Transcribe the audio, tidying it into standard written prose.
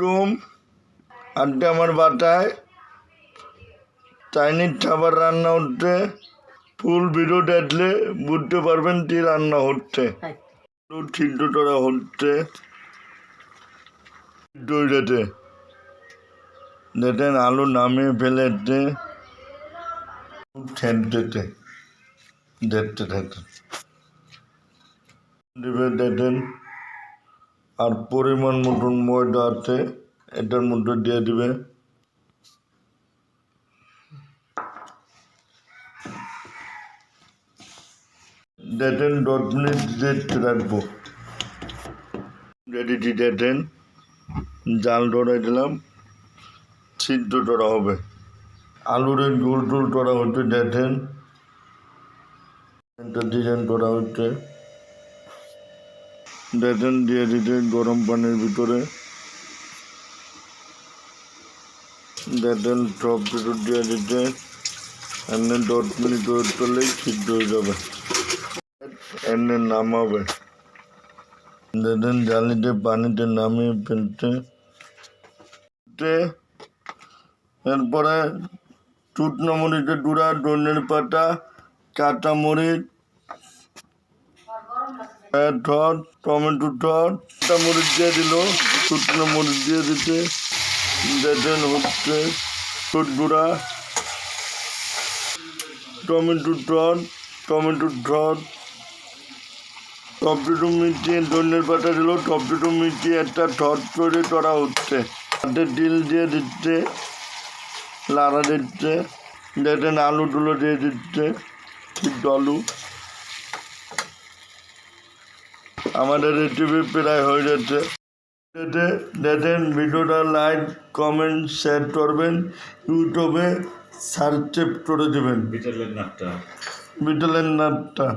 আলাইকুম। আজকে আমার বাসায় চাইনিজ খাবার রান্না হচ্ছে। ফুল ভিডিও দেখলে বুঝতে পারবেন কি রান্না হচ্ছে। সিদ্ধ করা হচ্ছে দইটাতে। দেখেন আলু নামিয়ে ফেলেছে, ছেড়তেছে, দেখতে থাকেন দিবে। দেখেন আর পরিমাণ মতন ময়দা আছে, এটার মধ্যে দিয়ে দিবে। দেখেন 10 মিনিট রেস্ট রাখবো। রেডি দেখেন জাল ধরাই দিলাম, সিদ্ধ করা হবে। আলুরে গোল টোল করা হচ্ছে। দেখেন একটা ডিজাইন করা হচ্ছে। দেখেন দিয়ে দিতে গরম পানির ভিতরে। দেখেন সব কিছু দিয়ে দিতে, এমনি 10 মিনিট ওয়েট করলেই সিদ্ধ হয়ে যাবে, এমনি নামাবে। দেখেন জালিতে পানিতে নামিয়ে ফেলতে। এরপরে শুকনো মরিচের গুঁড়া, ধনের পাতা, কাঁচা মরিচ, ঠট, টমেটো ঠট, কাঁচা মরিচ দিয়ে দিল, শুকনো মরিচ দিয়ে দিতে। দেখেন হচ্ছে গুঁড়া, টমেটো ঠট, টপটু মিষ্টি, ধনের পাতা দিল, টপটু মিষ্টি একটা ঠট করে করা হচ্ছে। হাতে ডিল দিয়ে দিচ্ছে, লাড়া দিচ্ছে। দেখেন আলুগুলো দিয়ে দিচ্ছে, সিদ্ধ আলু। আমাদের রেসিপি প্রায় হয়ে যাচ্ছে। দেখেন ভিডিওটা লাইক, কমেন্ট, শেয়ার করবেন, ইউটিউবে সাবস্ক্রাইব করে দেবেন। বিটলের নাটটা